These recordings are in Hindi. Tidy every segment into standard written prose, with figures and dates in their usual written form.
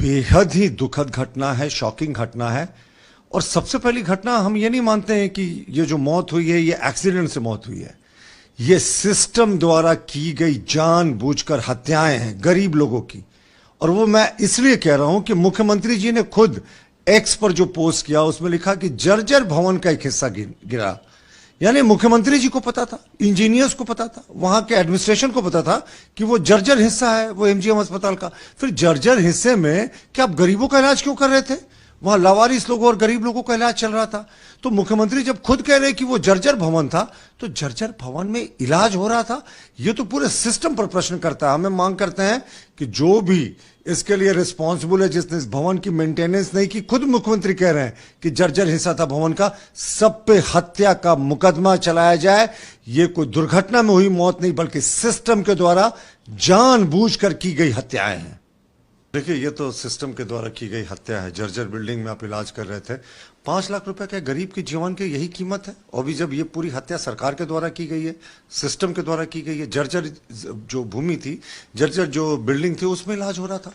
बेहद ही दुखद घटना है, शॉकिंग घटना है। और सबसे पहली घटना, हम ये नहीं मानते हैं कि ये जो मौत हुई है ये एक्सीडेंट से मौत हुई है। ये सिस्टम द्वारा की गई जानबूझकर हत्याएं हैं गरीब लोगों की। और वो मैं इसलिए कह रहा हूं कि मुख्यमंत्री जी ने खुद एक्स पर जो पोस्ट किया उसमें लिखा कि जर्जर भवन का एक हिस्सा गिरा। यानी मुख्यमंत्री जी को पता था, इंजीनियर्स को पता था, वहां के एडमिनिस्ट्रेशन को पता था कि वो जर्जर हिस्सा है वो एमजीएम अस्पताल का। फिर जर्जर हिस्से में क्या आप गरीबों का इलाज क्यों कर रहे थे? वहां लावारिस लोगों और गरीब लोगों का इलाज चल रहा था। तो मुख्यमंत्री जब खुद कह रहे कि वो जर्जर भवन था, तो जर्जर भवन में इलाज हो रहा था। ये तो पूरे सिस्टम पर प्रश्न करता है। हमें मांग करते हैं कि जो भी इसके लिए रिस्पॉन्सिबल है, जिसने इस भवन की मेंटेनेंस नहीं की, खुद मुख्यमंत्री कह रहे हैं कि जर्जर हिस्सा था भवन का, सब पे हत्या का मुकदमा चलाया जाए। ये कोई दुर्घटना में हुई मौत नहीं, बल्कि सिस्टम के द्वारा जानबूझकर की गई हत्याएं हैं। देखिए, ये तो सिस्टम के द्वारा की गई हत्या है। जर्जर बिल्डिंग में आप इलाज कर रहे थे, 5 लाख रुपए क्या गरीब के जीवन की यही कीमत है? और भी जब ये पूरी हत्या सरकार के द्वारा की गई है, सिस्टम के द्वारा की गई है। जर्जर जो भूमि थी, जर्जर जो बिल्डिंग थी, उसमें इलाज हो रहा था।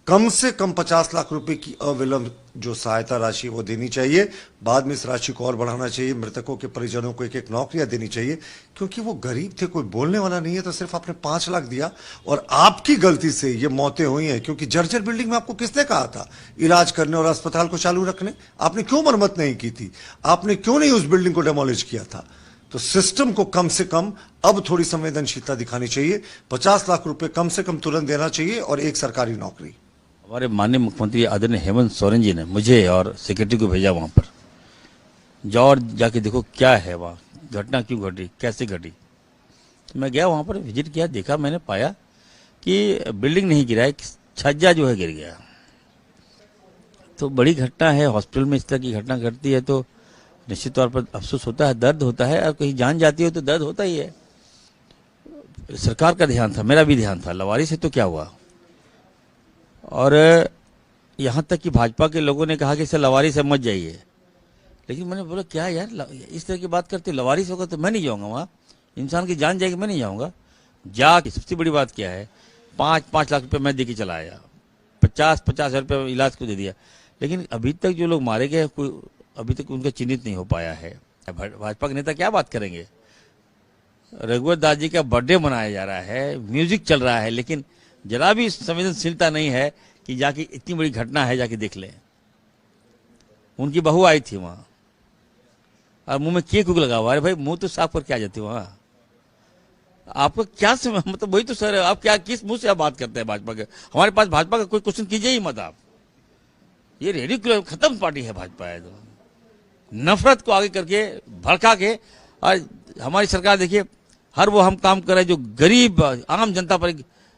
कम से कम 50 लाख रुपए की अविलंब जो सहायता राशि वो देनी चाहिए। बाद में इस राशि को और बढ़ाना चाहिए। मृतकों के परिजनों को 1-1 नौकरियां देनी चाहिए, क्योंकि वो गरीब थे, कोई बोलने वाला नहीं है। तो सिर्फ आपने 5 लाख दिया और आपकी गलती से ये मौतें हुई हैं। क्योंकि जर्जर बिल्डिंग में आपको किसने कहा था इलाज करने और अस्पताल को चालू रखने? आपने क्यों मरम्मत नहीं की थी? आपने क्यों नहीं उस बिल्डिंग को डेमोलिश किया था? तो सिस्टम को कम से कम अब थोड़ी संवेदनशीलता दिखानी चाहिए। 50 लाख रुपए कम से कम तुरंत देना चाहिए और 1 सरकारी नौकरी। हमारे माननीय मुख्यमंत्री आदरणीय हेमंत सोरेन जी ने मुझे और सेक्रेटरी को भेजा वहाँ पर, जाओ और जाके देखो क्या है वहाँ, घटना क्यों घटी, कैसे घटी। तो मैं गया वहाँ पर, विजिट किया, देखा, मैंने पाया कि बिल्डिंग नहीं गिरा है, छज्जा जो है गिर गया। तो बड़ी घटना है। हॉस्पिटल में इस तरह की घटना घटती है तो निश्चित तौर पर अफसोस होता है, दर्द होता है। और कहीं जान जाती है तो दर्द होता ही है। सरकार का ध्यान था, मेरा भी ध्यान था, लवारिस है तो क्या हुआ। और यहाँ तक कि भाजपा के लोगों ने कहा कि इसे लवारिस से मत जाइए। लेकिन मैंने बोला क्या यार, इस तरह की बात करते, लवारिस होगा तो मैं नहीं जाऊँगा वहाँ, इंसान की जान जाएगी, मैं नहीं जाऊँगा। जाके सबसे बड़ी बात क्या है, 5-5 लाख रुपए मैं दे के चला आया, 50-50 हज़ार रुपये इलाज को दे दिया। लेकिन अभी तक जो लोग मारे गए, कोई अभी तक उनका चिन्हित नहीं हो पाया है। भाजपा के नेता क्या बात करेंगे? रघुवर दास जी का बर्थडे मनाया जा रहा है, म्यूजिक चल रहा है, लेकिन जरा भी संवेदनशीलता नहीं है कि जाके इतनी बड़ी घटना है जाके देख लें। उनकी बहू आई थी वहां और मुंह में केक लगा हुआ। अरे भाई, मुंह तो साफ करके आ जाते वहां। आपको क्या मतलब वही तो सर, आप क्या किस मुंह से आप बात करते हैं भाजपा के? हमारे पास भाजपा का कोई क्वेश्चन कीजिए ही मत आप। ये रेडिकुलर खत्म पार्टी है भाजपा है। तो नफरत को आगे करके भड़का के, और हमारी सरकार देखिए, हर वो हम काम कर रहे हैं जो गरीब आम जनता पर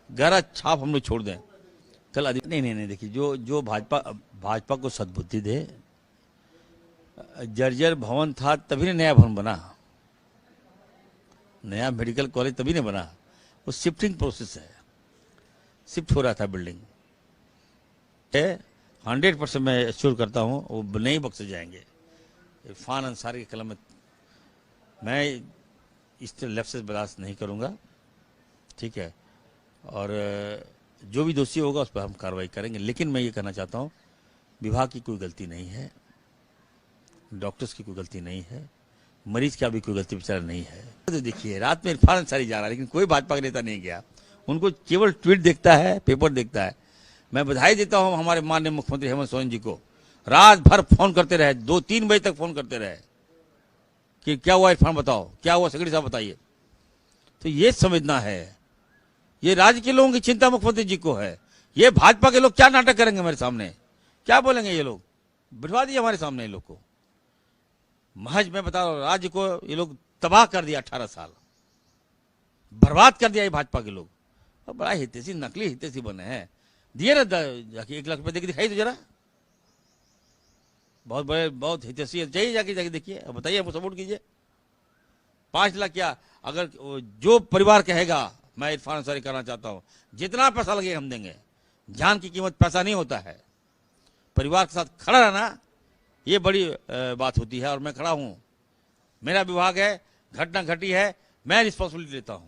गहरा छाप हम लोग छोड़ दें। कल नहीं, देखिए, जो भाजपा को सद्बुद्धि दे। जर्जर भवन था तभी ने नया भवन बना, नया मेडिकल कॉलेज तभी ने बना। वो शिफ्टिंग प्रोसेस है, शिफ्ट हो रहा था बिल्डिंग। 100% मैं एश्योर करता हूँ वो नहीं बख्शे जाएंगे। इरफान अंसारी के कलम में मैं इस तरह लेफ्ट से बर्दाश्त नहीं करूँगा, ठीक है। और जो भी दोषी होगा उस पर हम कार्रवाई करेंगे। लेकिन मैं ये कहना चाहता हूँ, विभाग की कोई गलती नहीं है, डॉक्टर्स की कोई गलती नहीं है, मरीज का भी कोई गलती बेचारा नहीं है। तो देखिए, रात में इरफान अंसारी जा रहा है, लेकिन कोई भाजपा का नेता नहीं गया। उनको केवल ट्वीट देखता है, पेपर देखता है। मैं बधाई देता हूँ हमारे माननीय मुख्यमंत्री हेमंत सोरेन जी को। रात भर फोन करते रहे, 2-3 बजे तक फोन करते रहे कि क्या हुआ इरफान, बताओ क्या हुआ, सेक्रेटरी साहब बताइए। तो ये समझना है, ये राज्य के लोगों की चिंता मुख्यमंत्री जी को है। ये भाजपा के लोग क्या नाटक करेंगे मेरे सामने, क्या बोलेंगे ये लोग? बिठवा दिए हमारे सामने ये लोग को। महज मैं बता रहा हूँ, राज्य को ये लोग तबाह कर दिया, 18 साल बर्बाद कर दिया ये भाजपा के लोग। अब बड़ा हितैषी, नकली हितैषी बने हैं। दिए ना जाके 1 लाख रुपए देके दिखाई तो जरा, बहुत बड़े, बहुत हितैषी चाहिए। जाके देखिए, बताइए, हमको सपोर्ट कीजिए। 5 लाख क्या, अगर जो परिवार कहेगा मैं इरफान अंसारी करना चाहता हूं, जितना पैसा लगे हम देंगे। जान की कीमत पैसा नहीं होता है, परिवार के साथ खड़ा रहना ये बड़ी बात होती है। और मैं खड़ा हूं, मेरा विभाग है, घटना घटी है, मैं रिस्पॉन्सिबिलिटी लेता हूं।